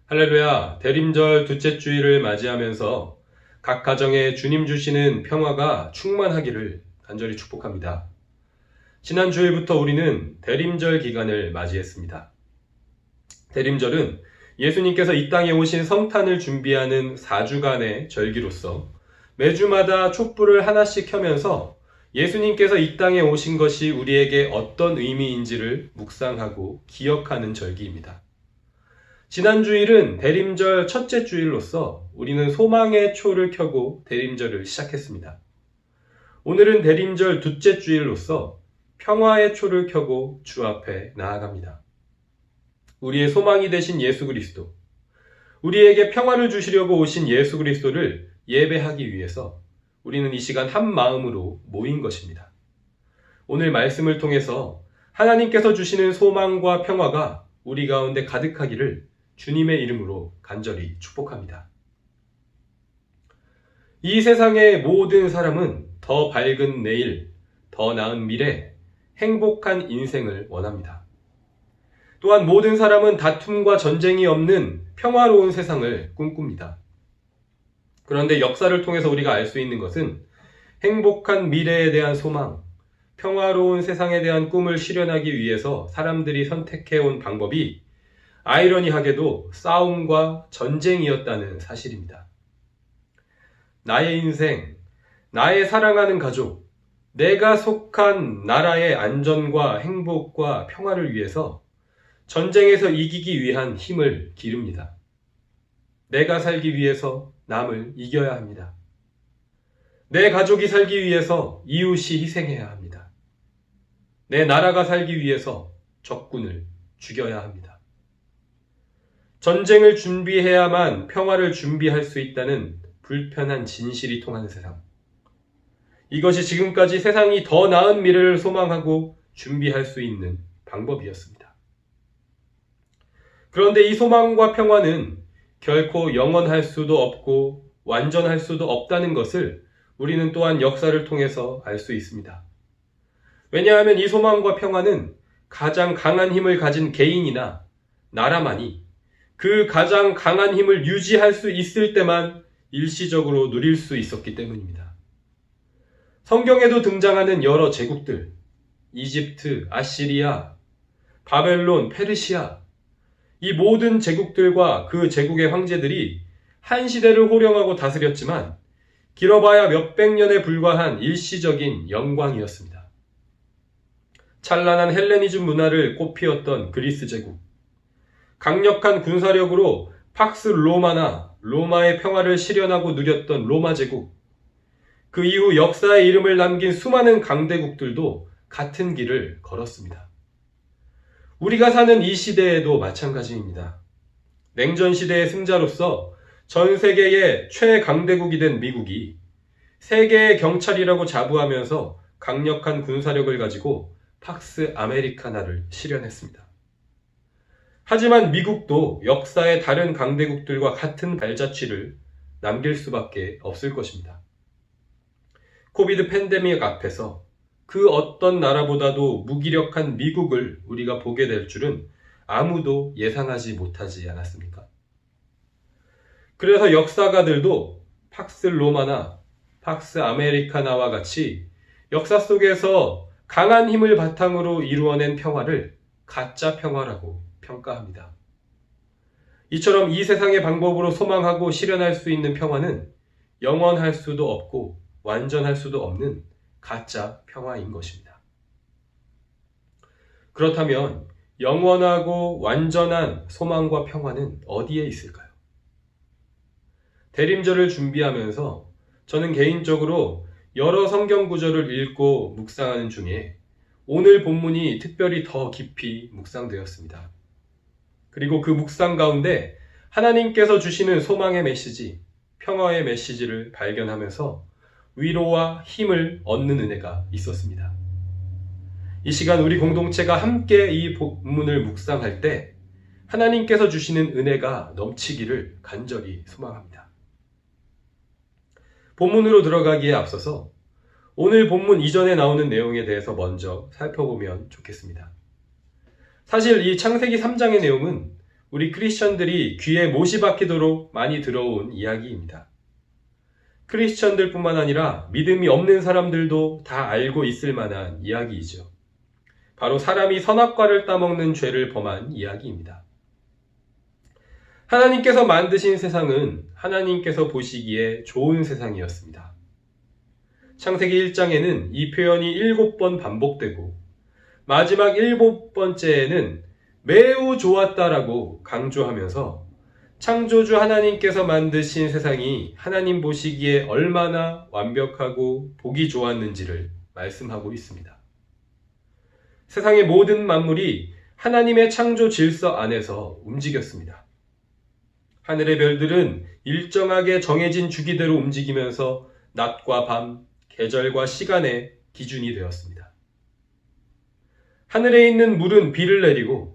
할렐루야, 대림절 둘째 주일을 맞이하면서 각 가정에 주님 주시는 평화가 충만하기를 간절히 축복합니다. 지난 주일부터 우리는 대림절 기간을 맞이했습니다. 대림절은 예수님께서 이 땅에 오신 성탄을 준비하는 4주간의 절기로서 매주마다 촛불을 하나씩 켜면서 예수님께서 이 땅에 오신 것이 우리에게 어떤 의미인지를 묵상하고 기억하는 절기입니다. 지난 주일은 대림절 첫째 주일로서 우리는 소망의 초를 켜고 대림절을 시작했습니다. 오늘은 대림절 둘째 주일로서 평화의 초를 켜고 주 앞에 나아갑니다. 우리의 소망이 되신 예수 그리스도, 우리에게 평화를 주시려고 오신 예수 그리스도를 예배하기 위해서 우리는 이 시간 한 마음으로 모인 것입니다. 오늘 말씀을 통해서 하나님께서 주시는 소망과 평화가 우리 가운데 가득하기를 주님의 이름으로 간절히 축복합니다. 이 세상의 모든 사람은 더 밝은 내일, 더 나은 미래, 행복한 인생을 원합니다. 또한 모든 사람은 다툼과 전쟁이 없는 평화로운 세상을 꿈꿉니다. 그런데 역사를 통해서 우리가 알 수 있는 것은 행복한 미래에 대한 소망, 평화로운 세상에 대한 꿈을 실현하기 위해서 사람들이 선택해온 방법이 아이러니하게도 싸움과 전쟁이었다는 사실입니다. 나의 인생, 나의 사랑하는 가족, 내가 속한 나라의 안전과 행복과 평화를 위해서 전쟁에서 이기기 위한 힘을 기릅니다. 내가 살기 위해서 남을 이겨야 합니다. 내 가족이 살기 위해서 이웃이 희생해야 합니다. 내 나라가 살기 위해서 적군을 죽여야 합니다. 전쟁을 준비해야만 평화를 준비할 수 있다는 불편한 진실이 통하는 세상. 이것이 지금까지 세상이 더 나은 미래를 소망하고 준비할 수 있는 방법이었습니다. 그런데 이 소망과 평화는 결코 영원할 수도 없고 완전할 수도 없다는 것을 우리는 또한 역사를 통해서 알 수 있습니다. 왜냐하면 이 소망과 평화는 가장 강한 힘을 가진 개인이나 나라만이 그 가장 강한 힘을 유지할 수 있을 때만 일시적으로 누릴 수 있었기 때문입니다. 성경에도 등장하는 여러 제국들, 이집트, 아시리아, 바벨론, 페르시아, 이 모든 제국들과 그 제국의 황제들이 한 시대를 호령하고 다스렸지만 길어봐야 몇백 년에 불과한 일시적인 영광이었습니다. 찬란한 헬레니즘 문화를 꽃피웠던 그리스 제국, 강력한 군사력으로 팍스 로마나 로마의 평화를 실현하고 누렸던 로마 제국, 그 이후 역사의 이름을 남긴 수많은 강대국들도 같은 길을 걸었습니다. 우리가 사는 이 시대에도 마찬가지입니다. 냉전 시대의 승자로서 전 세계의 최강대국이 된 미국이 세계의 경찰이라고 자부하면서 강력한 군사력을 가지고 팍스 아메리카나를 실현했습니다. 하지만 미국도 역사의 다른 강대국들과 같은 발자취를 남길 수밖에 없을 것입니다. 코비드 팬데믹 앞에서 그 어떤 나라보다도 무기력한 미국을 우리가 보게 될 줄은 아무도 예상하지 못하지 않았습니까? 그래서 역사가들도 팍스 로마나 팍스 아메리카나와 같이 역사 속에서 강한 힘을 바탕으로 이루어낸 평화를 가짜 평화라고 평가합니다. 이처럼 이 세상의 방법으로 소망하고 실현할 수 있는 평화는 영원할 수도 없고 완전할 수도 없는 가짜 평화인 것입니다. 그렇다면 영원하고 완전한 소망과 평화는 어디에 있을까요? 대림절을 준비하면서 저는 개인적으로 여러 성경 구절을 읽고 묵상하는 중에 오늘 본문이 특별히 더 깊이 묵상되었습니다. 그리고 그 묵상 가운데 하나님께서 주시는 소망의 메시지, 평화의 메시지를 발견하면서 위로와 힘을 얻는 은혜가 있었습니다. 이 시간 우리 공동체가 함께 이 본문을 묵상할 때 하나님께서 주시는 은혜가 넘치기를 간절히 소망합니다. 본문으로 들어가기에 앞서서 오늘 본문 이전에 나오는 내용에 대해서 먼저 살펴보면 좋겠습니다. 사실 이 창세기 3장의 내용은 우리 크리스천들이 귀에 못이 박히도록 많이 들어온 이야기입니다. 크리스천들뿐만 아니라 믿음이 없는 사람들도 다 알고 있을 만한 이야기이죠. 바로 사람이 선악과를 따먹는 죄를 범한 이야기입니다. 하나님께서 만드신 세상은 하나님께서 보시기에 좋은 세상이었습니다. 창세기 1장에는 이 표현이 7번 반복되고 마지막 7번째에는 매우 좋았다라고 강조하면서 창조주 하나님께서 만드신 세상이 하나님 보시기에 얼마나 완벽하고 보기 좋았는지를 말씀하고 있습니다. 세상의 모든 만물이 하나님의 창조 질서 안에서 움직였습니다. 하늘의 별들은 일정하게 정해진 주기대로 움직이면서 낮과 밤, 계절과 시간의 기준이 되었습니다. 하늘에 있는 물은 비를 내리고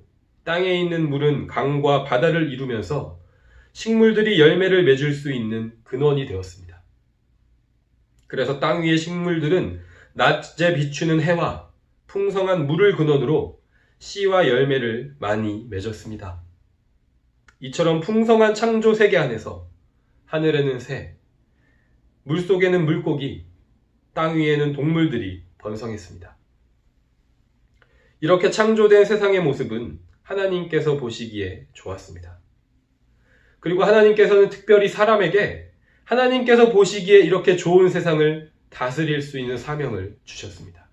땅에 있는 물은 강과 바다를 이루면서 식물들이 열매를 맺을 수 있는 근원이 되었습니다. 그래서 땅 위의 식물들은 낮에 비추는 해와 풍성한 물을 근원으로 씨와 열매를 많이 맺었습니다. 이처럼 풍성한 창조 세계 안에서 하늘에는 새, 물속에는 물고기, 땅 위에는 동물들이 번성했습니다. 이렇게 창조된 세상의 모습은 하나님께서 보시기에 좋았습니다. 그리고 하나님께서는 특별히 사람에게 하나님께서 보시기에 이렇게 좋은 세상을 다스릴 수 있는 사명을 주셨습니다.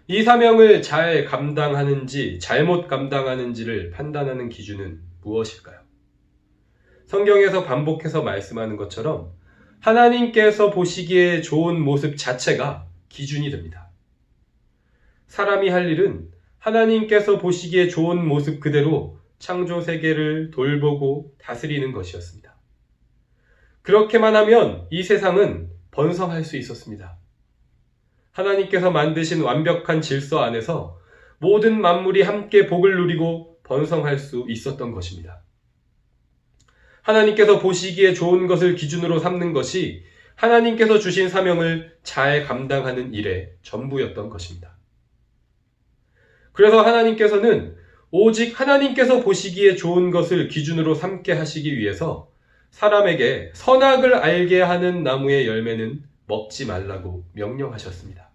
이 사명을 잘 감당하는지 잘못 감당하는지를 판단하는 기준은 무엇일까요? 성경에서 반복해서 말씀하는 것처럼 하나님께서 보시기에 좋은 모습 자체가 기준이 됩니다. 사람이 할 일은 하나님께서 보시기에 좋은 모습 그대로 창조 세계를 돌보고 다스리는 것이었습니다. 그렇게만 하면 이 세상은 번성할 수 있었습니다. 하나님께서 만드신 완벽한 질서 안에서 모든 만물이 함께 복을 누리고 번성할 수 있었던 것입니다. 하나님께서 보시기에 좋은 것을 기준으로 삼는 것이 하나님께서 주신 사명을 잘 감당하는 일의 전부였던 것입니다. 그래서 하나님께서는 오직 하나님께서 보시기에 좋은 것을 기준으로 삼게 하시기 위해서 사람에게 선악을 알게 하는 나무의 열매는 먹지 말라고 명령하셨습니다.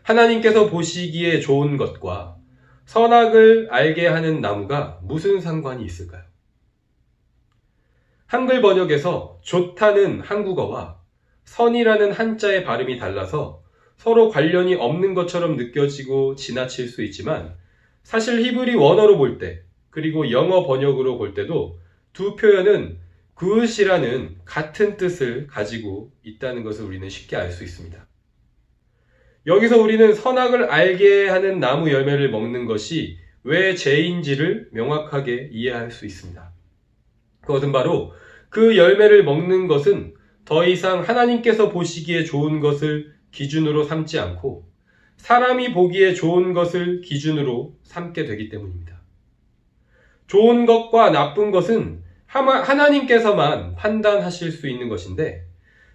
하나님께서 보시기에 좋은 것과 선악을 알게 하는 나무가 무슨 상관이 있을까요? 한글 번역에서 좋다는 한국어와 선이라는 한자의 발음이 달라서 서로 관련이 없는 것처럼 느껴지고 지나칠 수 있지만 사실 히브리 원어로 볼 때 그리고 영어 번역으로 볼 때도 두 표현은 굿이라는 같은 뜻을 가지고 있다는 것을 우리는 쉽게 알 수 있습니다. 여기서 우리는 선악을 알게 하는 나무 열매를 먹는 것이 왜 죄인지를 명확하게 이해할 수 있습니다. 그것은 바로 그 열매를 먹는 것은 더 이상 하나님께서 보시기에 좋은 것을 기준으로 삼지 않고 사람이 보기에 좋은 것을 기준으로 삼게 되기 때문입니다. 좋은 것과 나쁜 것은 하나님께서만 판단하실 수 있는 것인데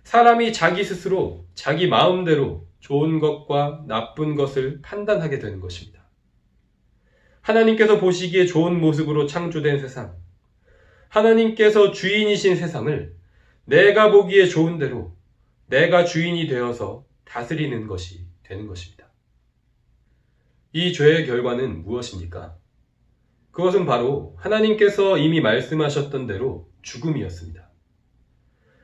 사람이 자기 스스로 자기 마음대로 좋은 것과 나쁜 것을 판단하게 되는 것입니다. 하나님께서 보시기에 좋은 모습으로 창조된 세상, 하나님께서 주인이신 세상을 내가 보기에 좋은 대로 내가 주인이 되어서 다스리는 것이 되는 것입니다. 이 죄의 결과는 무엇입니까? 그것은 바로 하나님께서 이미 말씀하셨던 대로 죽음이었습니다.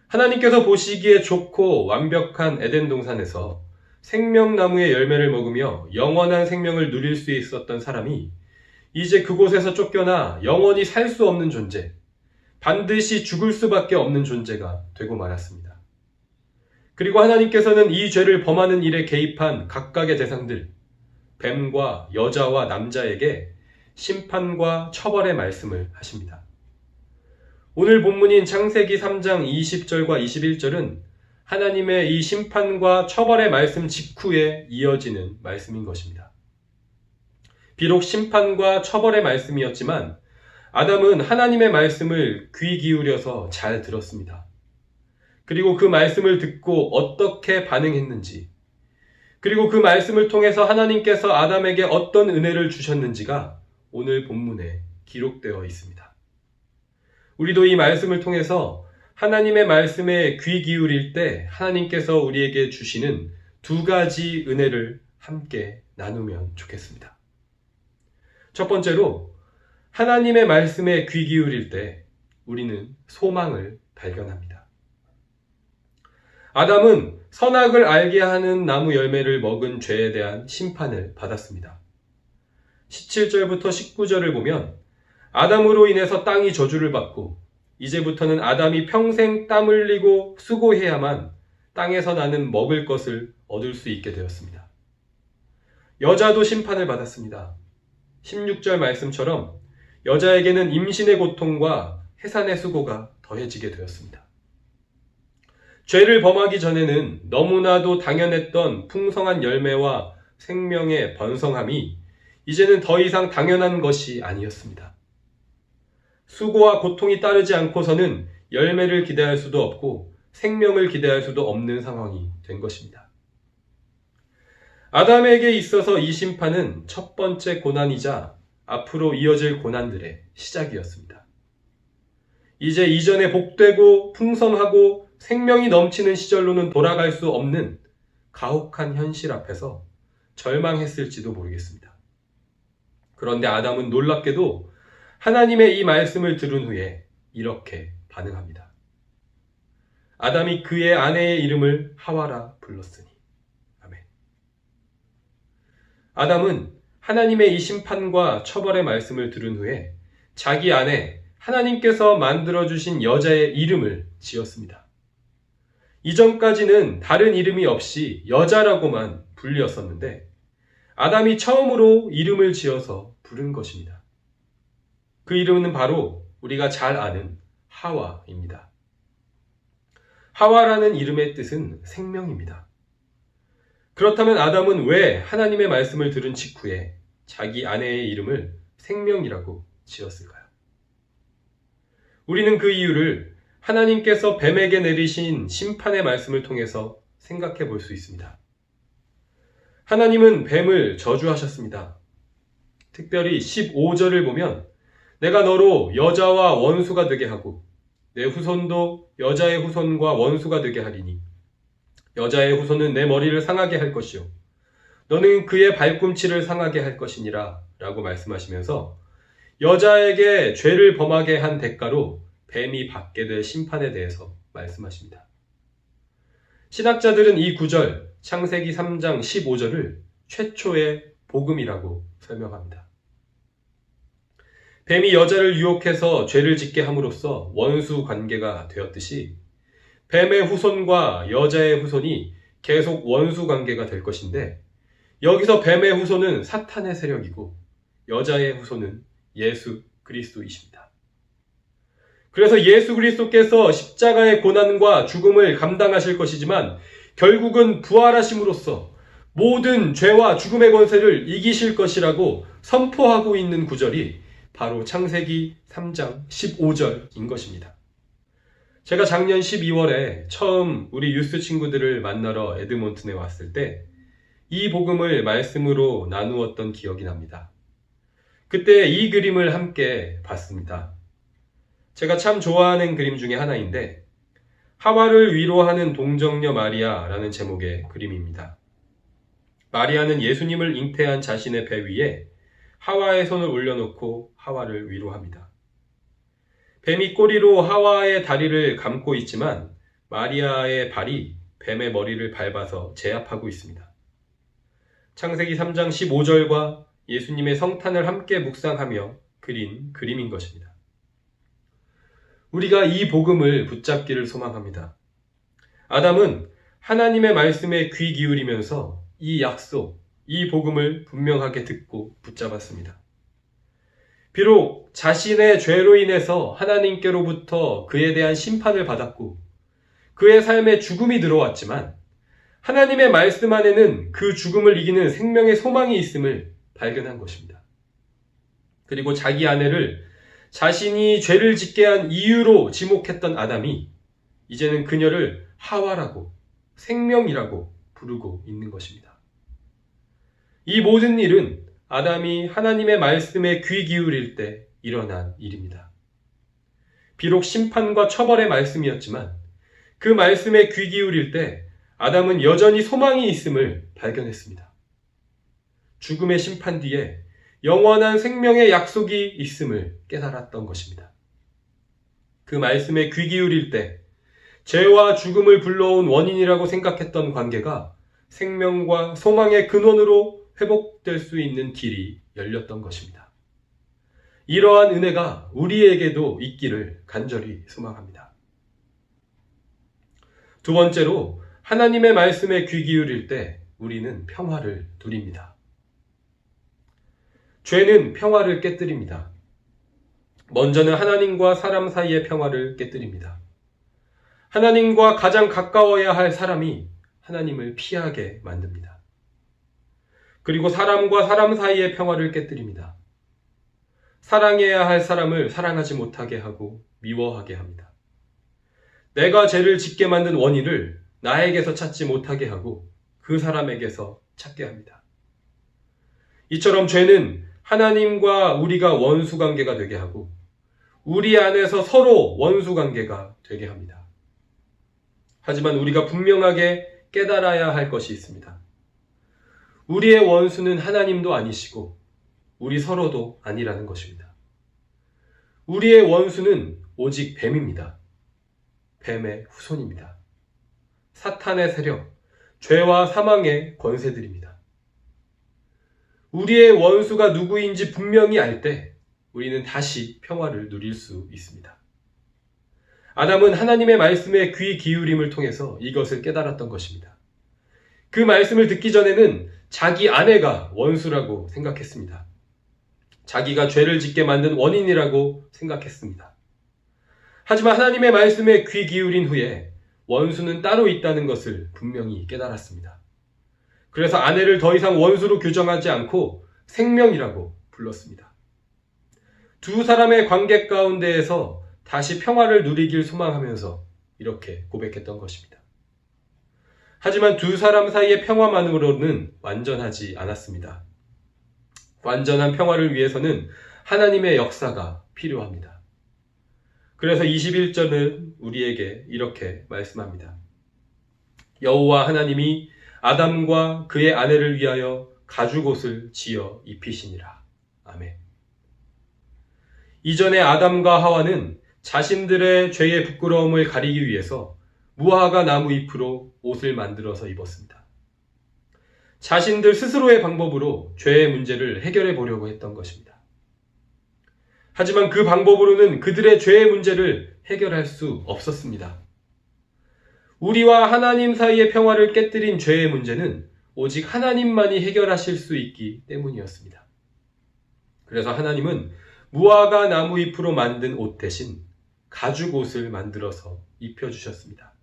하나님께서 보시기에 좋고 완벽한 에덴 동산에서 생명나무의 열매를 먹으며 영원한 생명을 누릴 수 있었던 사람이 이제 그곳에서 쫓겨나 영원히 살 수 없는 존재, 반드시 죽을 수밖에 없는 존재가 되고 말았습니다. 그리고 하나님께서는 이 죄를 범하는 일에 개입한 각각의 대상들, 뱀과 여자와 남자에게 심판과 처벌의 말씀을 하십니다. 오늘 본문인 창세기 3장 20절과 21절은 하나님의 이 심판과 처벌의 말씀 직후에 이어지는 말씀인 것입니다. 비록 심판과 처벌의 말씀이었지만 아담은 하나님의 말씀을 귀 기울여서 잘 들었습니다. 그리고 그 말씀을 듣고 어떻게 반응했는지, 그리고 그 말씀을 통해서 하나님께서 아담에게 어떤 은혜를 주셨는지가 오늘 본문에 기록되어 있습니다. 우리도 이 말씀을 통해서 하나님의 말씀에 귀 기울일 때 하나님께서 우리에게 주시는 두 가지 은혜를 함께 나누면 좋겠습니다. 첫 번째로 하나님의 말씀에 귀 기울일 때 우리는 소망을 발견합니다. 아담은 선악을 알게 하는 나무 열매를 먹은 죄에 대한 심판을 받았습니다. 17절부터 19절을 보면 아담으로 인해서 땅이 저주를 받고 이제부터는 아담이 평생 땀 흘리고 수고해야만 땅에서 나는 먹을 것을 얻을 수 있게 되었습니다. 여자도 심판을 받았습니다. 16절 말씀처럼 여자에게는 임신의 고통과 해산의 수고가 더해지게 되었습니다. 죄를 범하기 전에는 너무나도 당연했던 풍성한 열매와 생명의 번성함이 이제는 더 이상 당연한 것이 아니었습니다. 수고와 고통이 따르지 않고서는 열매를 기대할 수도 없고 생명을 기대할 수도 없는 상황이 된 것입니다. 아담에게 있어서 이 심판은 첫 번째 고난이자 앞으로 이어질 고난들의 시작이었습니다. 이제 이전에 복되고 풍성하고 생명이 넘치는 시절로는 돌아갈 수 없는 가혹한 현실 앞에서 절망했을지도 모르겠습니다. 그런데 아담은 놀랍게도 하나님의 이 말씀을 들은 후에 이렇게 반응합니다. 아담이 그의 아내의 이름을 하와라 불렀으니. 아멘. 아담은 하나님의 이 심판과 처벌의 말씀을 들은 후에 자기 아내 하나님께서 만들어주신 여자의 이름을 지었습니다. 이전까지는 다른 이름이 없이 여자라고만 불렸었는데 아담이 처음으로 이름을 지어서 부른 것입니다. 그 이름은 바로 우리가 잘 아는 하와입니다. 하와라는 이름의 뜻은 생명입니다. 그렇다면 아담은 왜 하나님의 말씀을 들은 직후에 자기 아내의 이름을 생명이라고 지었을까요? 우리는 그 이유를 하나님께서 뱀에게 내리신 심판의 말씀을 통해서 생각해 볼 수 있습니다. 하나님은 뱀을 저주하셨습니다. 특별히 15절을 보면 내가 너로 여자와 원수가 되게 하고 내 후손도 여자의 후손과 원수가 되게 하리니 여자의 후손은 내 머리를 상하게 할 것이요 너는 그의 발꿈치를 상하게 할 것이니라 라고 말씀하시면서 여자에게 죄를 범하게 한 대가로 뱀이 받게 될 심판에 대해서 말씀하십니다. 신학자들은 이 구절 창세기 3장 15절을 최초의 복음이라고 설명합니다. 뱀이 여자를 유혹해서 죄를 짓게 함으로써 원수 관계가 되었듯이 뱀의 후손과 여자의 후손이 계속 원수 관계가 될 것인데 여기서 뱀의 후손은 사탄의 세력이고 여자의 후손은 예수 그리스도이십니다. 그래서 예수 그리스도께서 십자가의 고난과 죽음을 감당하실 것이지만 결국은 부활하심으로써 모든 죄와 죽음의 권세를 이기실 것이라고 선포하고 있는 구절이 바로 창세기 3장 15절인 것입니다. 제가 작년 12월에 처음 우리 유스 친구들을 만나러 에드몬튼에 왔을 때 이 복음을 말씀으로 나누었던 기억이 납니다. 그때 이 그림을 함께 봤습니다. 제가 참 좋아하는 그림 중에 하나인데 하와를 위로하는 동정녀 마리아라는 제목의 그림입니다. 마리아는 예수님을 잉태한 자신의 배 위에 하와의 손을 올려놓고 하와를 위로합니다. 뱀이 꼬리로 하와의 다리를 감고 있지만 마리아의 발이 뱀의 머리를 밟아서 제압하고 있습니다. 창세기 3장 15절과 예수님의 성탄을 함께 묵상하며 그린 그림인 것입니다. 우리가 이 복음을 붙잡기를 소망합니다. 아담은 하나님의 말씀에 귀 기울이면서 이 약속, 이 복음을 분명하게 듣고 붙잡았습니다. 비록 자신의 죄로 인해서 하나님께로부터 그에 대한 심판을 받았고 그의 삶에 죽음이 들어왔지만 하나님의 말씀 안에는 그 죽음을 이기는 생명의 소망이 있음을 발견한 것입니다. 그리고 자기 아내를 자신이 죄를 짓게 한 이유로 지목했던 아담이 이제는 그녀를 하와라고 생명이라고 부르고 있는 것입니다. 이 모든 일은 아담이 하나님의 말씀에 귀 기울일 때 일어난 일입니다. 비록 심판과 처벌의 말씀이었지만 그 말씀에 귀 기울일 때 아담은 여전히 소망이 있음을 발견했습니다. 죽음의 심판 뒤에 영원한 생명의 약속이 있음을 깨달았던 것입니다. 그 말씀에 귀 기울일 때 죄와 죽음을 불러온 원인이라고 생각했던 관계가 생명과 소망의 근원으로 회복될 수 있는 길이 열렸던 것입니다. 이러한 은혜가 우리에게도 있기를 간절히 소망합니다. 두 번째로, 하나님의 말씀에 귀 기울일 때 우리는 평화를 누립니다. 죄는 평화를 깨뜨립니다. 먼저는 하나님과 사람 사이의 평화를 깨뜨립니다. 하나님과 가장 가까워야 할 사람이 하나님을 피하게 만듭니다. 그리고 사람과 사람 사이의 평화를 깨뜨립니다. 사랑해야 할 사람을 사랑하지 못하게 하고 미워하게 합니다. 내가 죄를 짓게 만든 원인을 나에게서 찾지 못하게 하고 그 사람에게서 찾게 합니다. 이처럼 죄는 하나님과 우리가 원수 관계가 되게 하고 우리 안에서 서로 원수 관계가 되게 합니다. 하지만 우리가 분명하게 깨달아야 할 것이 있습니다. 우리의 원수는 하나님도 아니시고 우리 서로도 아니라는 것입니다. 우리의 원수는 오직 뱀입니다. 뱀의 후손입니다. 사탄의 세력, 죄와 사망의 권세들입니다. 우리의 원수가 누구인지 분명히 알 때 우리는 다시 평화를 누릴 수 있습니다. 아담은 하나님의 말씀에 귀 기울임을 통해서 이것을 깨달았던 것입니다. 그 말씀을 듣기 전에는 자기 아내가 원수라고 생각했습니다. 자기가 죄를 짓게 만든 원인이라고 생각했습니다. 하지만 하나님의 말씀에 귀 기울인 후에 원수는 따로 있다는 것을 분명히 깨달았습니다. 그래서 아내를 더 이상 원수로 규정하지 않고 생명이라고 불렀습니다. 두 사람의 관계 가운데에서 다시 평화를 누리길 소망하면서 이렇게 고백했던 것입니다. 하지만 두 사람 사이의 평화만으로는 완전하지 않았습니다. 완전한 평화를 위해서는 하나님의 역사가 필요합니다. 그래서 21절은 우리에게 이렇게 말씀합니다. 여호와 하나님이 아담과 그의 아내를 위하여 가죽옷을 지어 입히시니라. 아멘. 이전에 아담과 하와는 자신들의 죄의 부끄러움을 가리기 위해서 무화과 나무 잎으로 옷을 만들어서 입었습니다. 자신들 스스로의 방법으로 죄의 문제를 해결해 보려고 했던 것입니다. 하지만 그 방법으로는 그들의 죄의 문제를 해결할 수 없었습니다. 우리와 하나님 사이의 평화를 깨뜨린 죄의 문제는 오직 하나님만이 해결하실 수 있기 때문이었습니다. 그래서 하나님은 무화과 나무 잎으로 만든 옷 대신 가죽옷을 만들어서 입혀주셨습니다.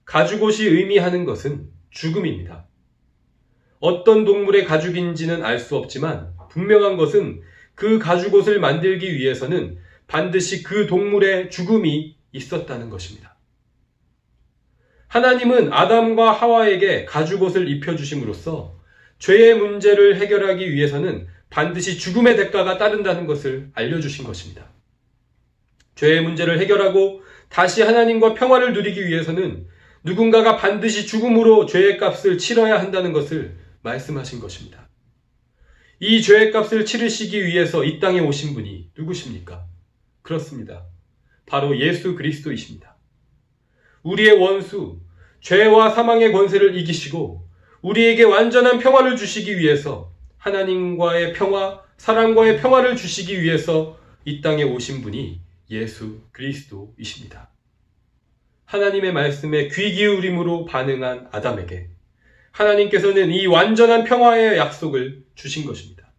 가죽옷이 의미하는 것은 죽음입니다. 어떤 동물의 가죽인지는 알 수 없지만 분명한 것은 그 가죽옷을 만들기 위해서는 반드시 그 동물의 죽음이 있었다는 것입니다. 하나님은 아담과 하와에게 가죽옷을 입혀주심으로써 죄의 문제를 해결하기 위해서는 반드시 죽음의 대가가 따른다는 것을 알려주신 것입니다. 죄의 문제를 해결하고 다시 하나님과 평화를 누리기 위해서는 누군가가 반드시 죽음으로 죄의 값을 치러야 한다는 것을 말씀하신 것입니다. 이 죄의 값을 치르시기 위해서 이 땅에 오신 분이 누구십니까? 그렇습니다. 바로 예수 그리스도이십니다. 우리의 원수, 죄와 사망의 권세를 이기시고 우리에게 완전한 평화를 주시기 위해서 하나님과의 평화, 사람과의 평화를 주시기 위해서 이 땅에 오신 분이 예수 그리스도이십니다. 하나님의 말씀에 귀 기울임으로 반응한 아담에게 하나님께서는 이 완전한 평화의 약속을 주신 것입니다.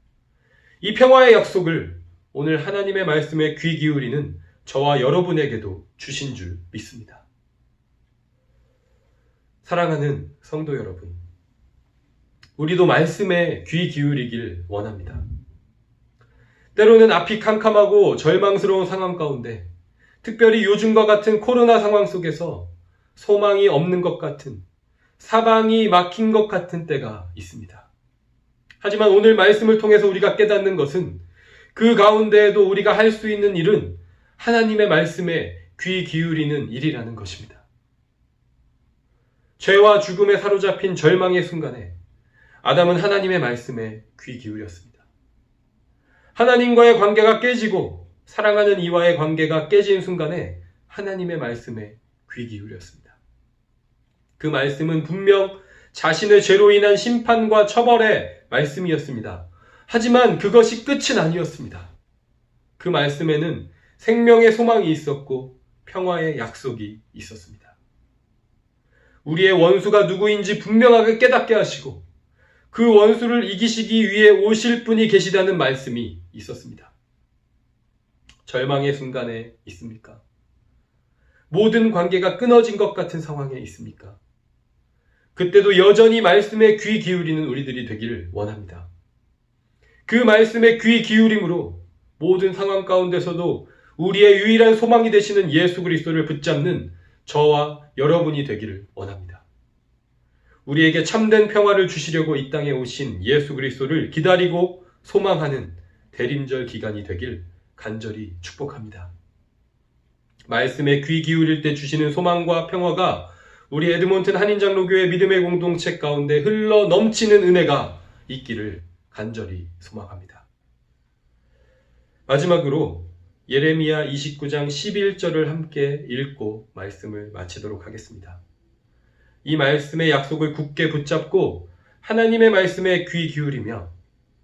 이 평화의 약속을 오늘 하나님의 말씀에 귀 기울이는 저와 여러분에게도 주신 줄 믿습니다. 사랑하는 성도 여러분, 우리도 말씀에 귀 기울이길 원합니다. 때로는 앞이 캄캄하고 절망스러운 상황 가운데, 특별히 요즘과 같은 코로나 상황 속에서 소망이 없는 것 같은, 사방이 막힌 것 같은 때가 있습니다. 하지만 오늘 말씀을 통해서 우리가 깨닫는 것은 그 가운데에도 우리가 할 수 있는 일은 하나님의 말씀에 귀 기울이는 일이라는 것입니다. 죄와 죽음에 사로잡힌 절망의 순간에 아담은 하나님의 말씀에 귀 기울였습니다. 하나님과의 관계가 깨지고 사랑하는 이와의 관계가 깨진 순간에 하나님의 말씀에 귀 기울였습니다. 그 말씀은 분명 자신의 죄로 인한 심판과 처벌의 말씀이었습니다. 하지만 그것이 끝은 아니었습니다. 그 말씀에는 생명의 소망이 있었고 평화의 약속이 있었습니다. 우리의 원수가 누구인지 분명하게 깨닫게 하시고 그 원수를 이기시기 위해 오실 분이 계시다는 말씀이 있었습니다. 절망의 순간에 있습니까? 모든 관계가 끊어진 것 같은 상황에 있습니까? 그때도 여전히 말씀에 귀 기울이는 우리들이 되기를 원합니다. 그 말씀에 귀 기울임으로 모든 상황 가운데서도 우리의 유일한 소망이 되시는 예수 그리스도를 붙잡는 저와 여러분이 되기를 원합니다. 우리에게 참된 평화를 주시려고 이 땅에 오신 예수 그리스도를 기다리고 소망하는 대림절 기간이 되길 간절히 축복합니다. 말씀에 귀 기울일 때 주시는 소망과 평화가 우리 에드몬튼 한인장로교회 믿음의 공동체 가운데 흘러 넘치는 은혜가 있기를 간절히 소망합니다. 마지막으로 예레미야 29장 11절을 함께 읽고 말씀을 마치도록 하겠습니다. 이 말씀의 약속을 굳게 붙잡고 하나님의 말씀에 귀 기울이며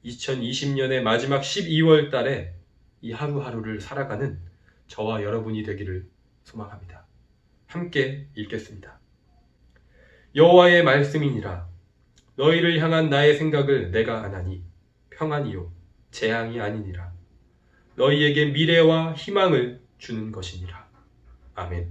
2020년의 마지막 12월 달에 이 하루하루를 살아가는 저와 여러분이 되기를 소망합니다. 함께 읽겠습니다. 여호와의 말씀이니라. 너희를 향한 나의 생각을 내가 아나니 평안이요 재앙이 아니니라. 너희에게 미래와 희망을 주는 것이니라. 아멘.